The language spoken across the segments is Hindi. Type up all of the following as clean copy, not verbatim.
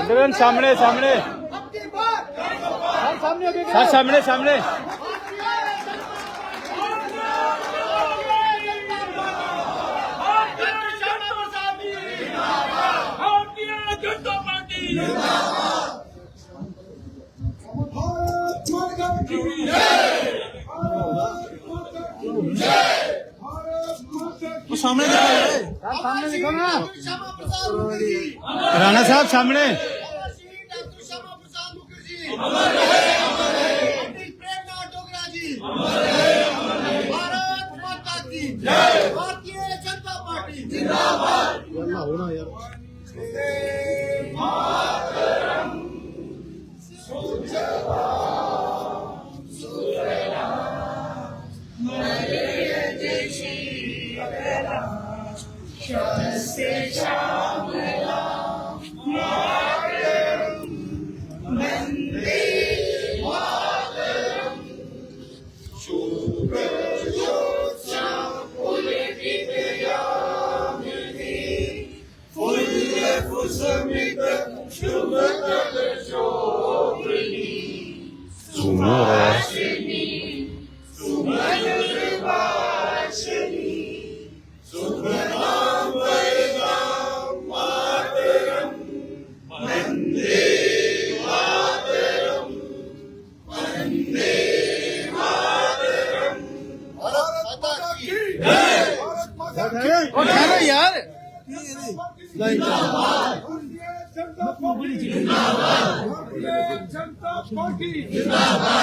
सामने सामने सर, सामने सामने सामने दिखो ना, राणा साहब सामने। भारतीय जनता पार्टी जिंदाबाद।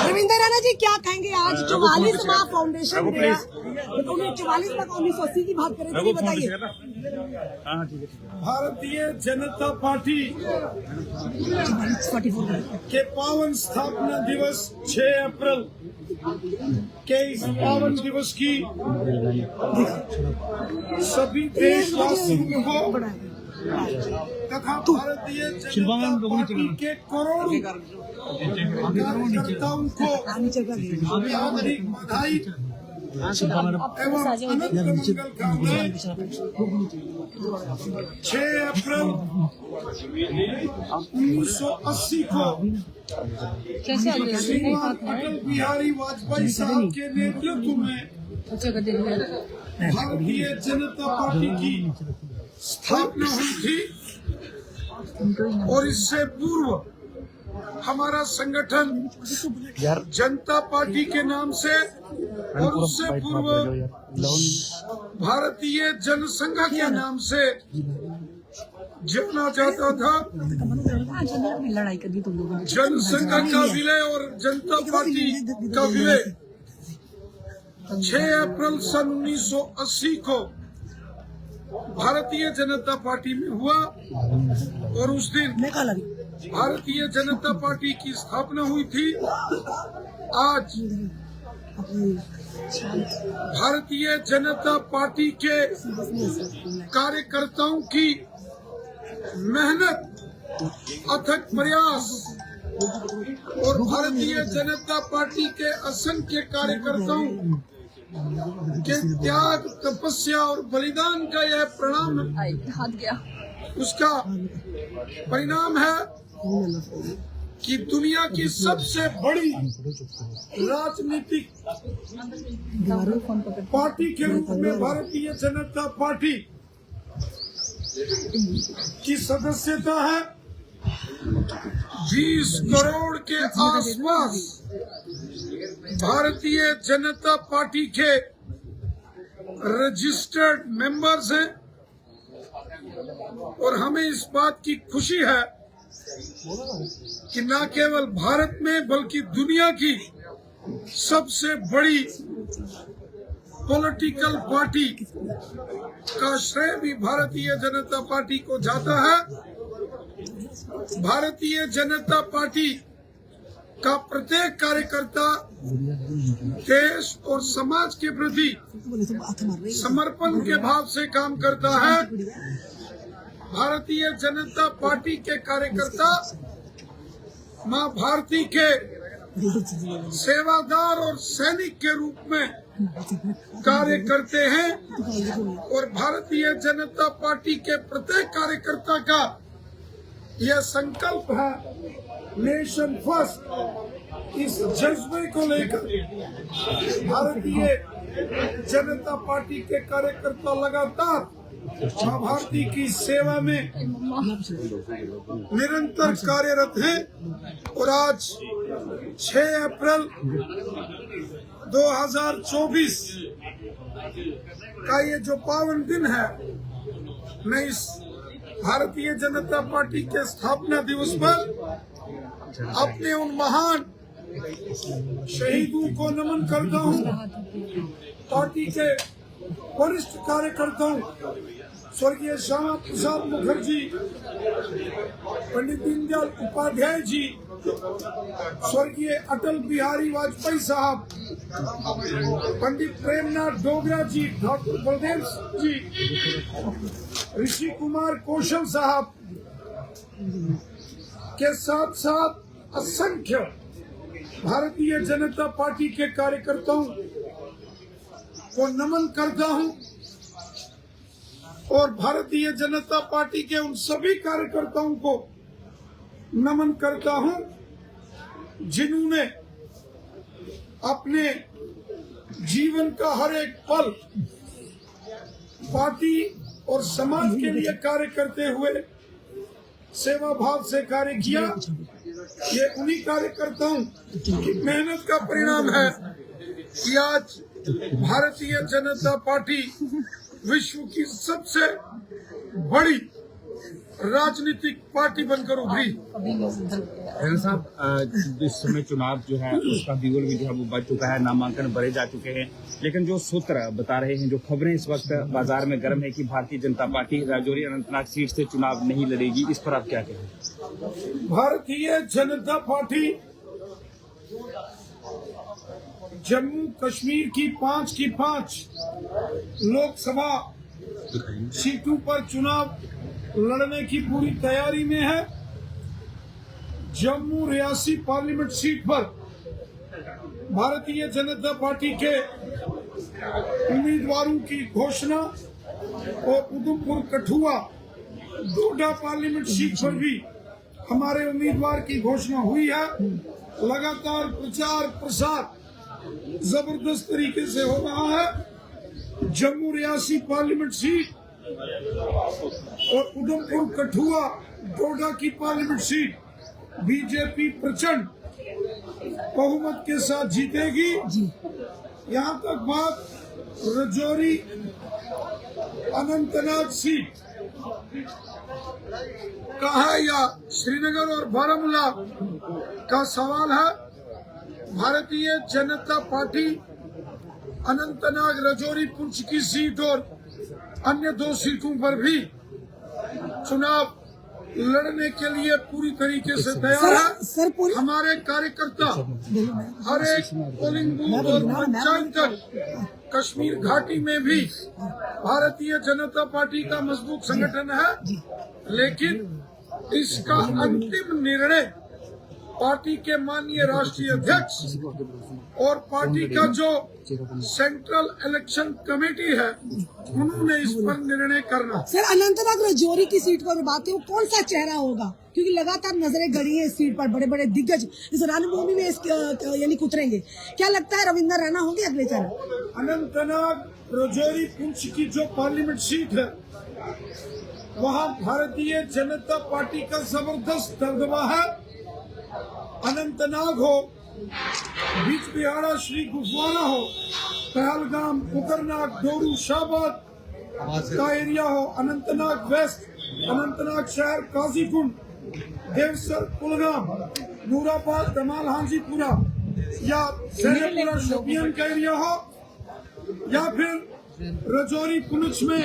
रविंद्र राणा जी क्या कहेंगे? आज 44वां फाउंडेशन डे, 44वां 1980 की बात करें तो ये बताइए। भारतीय जनता पार्टी के पावन स्थापना दिवस 6 अप्रैल के इस पावन दिवस की सभी देशवासियों को तथा भारतीय जनता पार्टी के करोड़ों कार्यकर्ताओं को हार्दिक बधाई एवं अनंत मंगल कामनाएं। 6 अप्रैल 1980 को अटल बिहारी वाजपेयी साहब के नेतृत्व में भारतीय जनता पार्टी की स्थापना हुई थी और इससे पूर्व हमारा संगठन जनता पार्टी के नाम से और उससे पूर्व भारतीय जनसंघ के नाम से जाना जाता था। जनसंघ का विलय और जनता पार्टी का विलय 6 अप्रैल सन 1980 को भारतीय जनता पार्टी में हुआ और उस दिन भारतीय जनता पार्टी की स्थापना हुई थी। आज भारतीय जनता पार्टी के कार्यकर्ताओं की मेहनत, अथक प्रयास और भारतीय जनता पार्टी के असंख्य कार्यकर्ताओं के त्याग, तपस्या और बलिदान का यह परिणाम उसका परिणाम है कि दुनिया की सबसे बड़ी राजनीतिक पार्टी के रूप में भारतीय जनता पार्टी की सदस्यता है। 20 करोड़ के आसपास भारतीय जनता पार्टी के रजिस्टर्ड मेंबर्स हैं और हमें इस बात की खुशी है कि न केवल भारत में बल्कि दुनिया की सबसे बड़ी पॉलिटिकल पार्टी का श्रेय भी भारतीय जनता पार्टी को जाता है। भारतीय जनता पार्टी का प्रत्येक कार्यकर्ता देश और समाज के प्रति समर्पण के भाव से काम करता है। भारतीय जनता पार्टी के कार्यकर्ता मां भारती के सेवादार और सैनिक के रूप में कार्य करते हैं और भारतीय जनता पार्टी के प्रत्येक कार्यकर्ता का यह संकल्प है नेशन फर्स्ट, इस जज्बे को लेकर भारतीय जनता पार्टी के कार्यकर्ता लगातार मां भारती की सेवा में निरंतर कार्यरत हैं और आज 6 अप्रैल 2024 का ये जो पावन दिन है, मैं इस भारतीय जनता पार्टी के स्थापना दिवस पर अपने उन महान शहीदों को नमन करता हूं, पार्टी के वरिष्ठ कार्यकर्ताओं स्वर्गीय श्यामा प्रसाद मुखर्जी, पंडित दीनदयाल उपाध्याय जी, स्वर्गीय अटल बिहारी वाजपेयी साहब, पंडित प्रेमनाथ डोगरा जी, डॉक्टर बलदेव जी, ऋषि कुमार कौशल साहब के साथ साथ असंख्य भारतीय जनता पार्टी के कार्यकर्ताओं को नमन करता हूं और भारतीय जनता पार्टी के उन सभी कार्यकर्ताओं को नमन करता हूं जिन्होंने अपने जीवन का हर एक पल पार्टी और समाज के लिए कार्य करते हुए सेवा भाव से कार्य किया। ये उन्हीं कार्यकर्ताओं की मेहनत का परिणाम है कि आज भारतीय जनता पार्टी विश्व की सबसे बड़ी राजनीतिक पार्टी बनकर उभरी। रैना साहब, इस समय चुनाव जो है उसका बिगुल भी जो है वो बढ़ चुका है, नामांकन भरे जा चुके हैं, लेकिन जो सूत्र बता रहे हैं, जो खबरें इस वक्त बाजार में गर्म है कि भारतीय जनता पार्टी राजौरी अनंतनाग सीट से चुनाव नहीं लड़ेगी, इस पर आप क्या कहें? भारतीय जनता पार्टी जम्मू कश्मीर की 5 लोकसभा सीटों पर चुनाव लड़ने की पूरी तैयारी में है। जम्मू रियासी पार्लियामेंट सीट पर भारतीय जनता पार्टी के उम्मीदवारों की घोषणा और उधमपुर कठुआ डोडा पार्लियामेंट सीट पर भी हमारे उम्मीदवार की घोषणा हुई है। लगातार प्रचार प्रसार जबरदस्त तरीके से हो रहा है। जम्मू रियासी पार्लियामेंट सीट और उधमपुर कठुआ डोडा की पार्लियामेंट सीट बीजेपी प्रचंड बहुमत के साथ जीतेगी। यहाँ तक बात राजौरी अनंतनाग सीट का है या श्रीनगर और बारामूला का सवाल है। भारतीय जनता पार्टी अनंतनाग राजौरी पुंछ की सीट और अन्य 2 सीटों पर भी चुनाव लड़ने के लिए पूरी तरीके से तैयार है। हमारे कार्यकर्ता हर एक पोलिंग बूथ और पंचायत तक कश्मीर घाटी में भी भारतीय जनता पार्टी का मजबूत संगठन है, लेकिन इसका अंतिम निर्णय पार्टी के माननीय राष्ट्रीय अध्यक्ष और पार्टी का जो सेंट्रल इलेक्शन कमेटी है उन्होंने इस पर निर्णय करना। सर, अनंतनाग राजौरी की सीट पर बात है, वो कौन सा चेहरा होगा? क्योंकि लगातार नजरें गड़ी है इस सीट पर, बड़े बड़े दिग्गज इस रणभूमि में यानी उतरेंगे। क्या लगता है रविंदर रैना होंगे अगले चरण? अनंतनाग राजौरी पुंछ की जो पार्लियामेंट सीट है वहाँ भारतीय जनता पार्टी का जबरदस्त दबदबा है। अनंतनाग हो, बीच बिहाड़ा श्री गुफवाना हो, पहलगाम, कुकरनाग, डोरू, शाहबाद का एरिया हो, अनंतनाग वेस्ट, अनंतनाग शहर, काजीकुंड, देवसर, कुलगाम, नूराबाद, दमाल, हाजीपुरा या सैनिकपुरा शोपियान का एरिया हो, या फिर राजौरी पुंछ में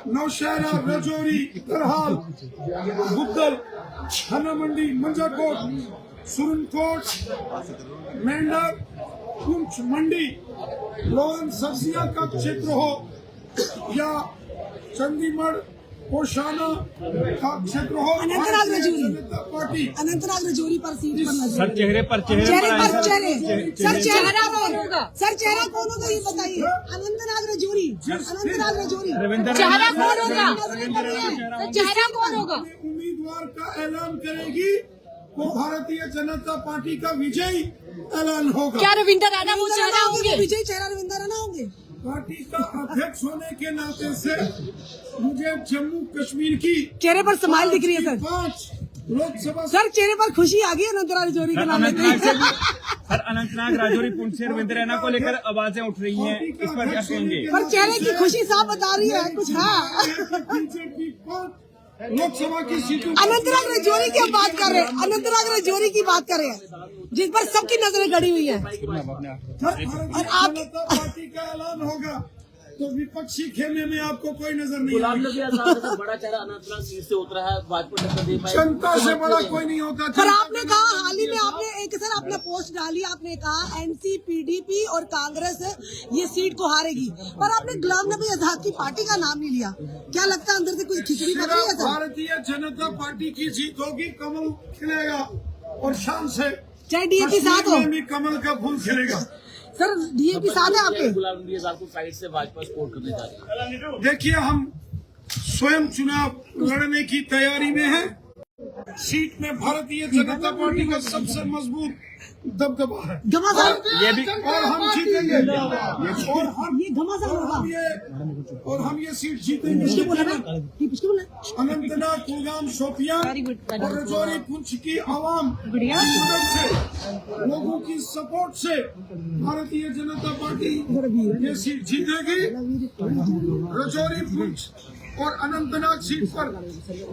नौशहरा, राजौरी, करहाल, बुद्धल, थाना मंडी, मंजाकोट, सुरनकोट, मेंढर, पुंछ, मंडी, लोहन, सब्जिया का क्षेत्र हो या चंडीगढ़, ओशाना का क्षेत्र हो, अनंतनाग भारतीय रजौरी। जनता पार्टी अनंतनाग रजौरी पर सीट पर नजर सर चेहरे पर चेहरे पर आए। चेहरे सर चेहरा कौन होगा? सर चेहरा कौन होगा ये बताइए। अनंतनाग रजौरी, अनंतनाग रजौरी रविंद्र चेहरा रैना- कौन होगा? चेहरा कौन होगा? उम्मीदवार का ऐलान करेगी वो भारतीय जनता पार्टी का विजयी ऐलान होगा। क्या रविंद्र रैना वो चेहरा होंगे? विजय चेहरा रविंद्र रैना होंगे। पार्टी का अध्यक्ष होने के नाते से मुझे जम्मू कश्मीर की चेहरे पर स्माइल दिख रही है सर। 5 लोकसभा सर चेहरे पर खुशी आ गई अनंतनाग रजौरी के नाम अनंतनाग से लेते सर अनंतनाग राजौरी पुंछ से रविंद्र रैना को लेकर आवाजें उठ रही हैं, इस पर क्या कहेंगे? पर चेहरे की खुशी साफ बता रही है कुछ है। बीजेपी 5 लोकसभा की सीटों अनंतनाग रजौरी की हम बात कर रहे हैं, अनंतनाग रजौरी की बात कर रहे हैं जिस पर सबकी नजरें गड़ी हुई है। और आप- जनता पार्टी का ऐलान होगा तो विपक्षी खेमे में आपको कोई नजर नहीं गुलाम आएगा। नबी आजाद का बड़ा चेहरा अनंतनाग सीट से उतरा है, भाजपा टक्कर दे पाएगी। जनता से बड़ा कोई नहीं होता। पर आपने कहा हाल ही में आपने एक सर आपने पोस्ट डाली, आपने कहा एनसी पीडीपी और कांग्रेस ये सीट को हारेगी, पर आपने गुलाम नबी आजाद की पार्टी का नाम नहीं लिया। क्या लगता है अंदर से कोई खिचड़ी पक रही है सर? भारतीय जनता पार्टी की जीत होगी, कमल खिलेगा और शान से चाहे डीएपी साथ हो कश्मीर में भी कमल का फूल खिलेगा। सर, डीएपी साथ है आपके? गुलाम नबी आजाद को साइड से भाजपा सपोर्ट करने जा रही है। देखिए हम स्वयं चुनाव लड़ने की तैयारी में हैं। सीट में भारतीय जनता पार्टी का सबसे मजबूत दबदबा है घमासान ये भी और हम जीतेंगे और ये घमासान होगा। हम ये सीट जीतेंगे। किसके बोला ना? ये किसके बोला? अनंतनाग, कुलगाम, शोपियान और रजौरी पुंछ की आवाम की मदद से, लोगों की सपोर्ट से भारतीय जनता पार्टी ये सीट जीतेगी। रजौरी पुंछ और अनंतनाग सीट पर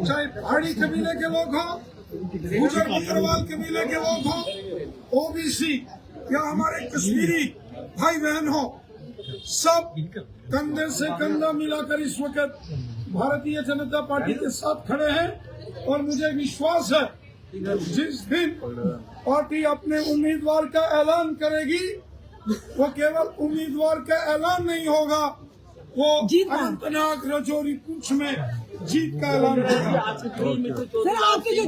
चाहे पहाड़ी कबीले के लोग हों, गुजर बकरवाल कबीले के लोग हों, ओबीसी या हमारे कश्मीरी भाई बहन हो, सब कंधे से कंधा मिलाकर इस वक्त भारतीय जनता पार्टी के साथ खड़े हैं। और मुझे विश्वास है जिस दिन पार्टी अपने उम्मीदवार का ऐलान करेगी वो केवल उम्मीदवार का ऐलान नहीं होगा, वो जीत का। अनंतनाग रजौरी पुंछ में जीत का ऐलान होगा। सर आपके जो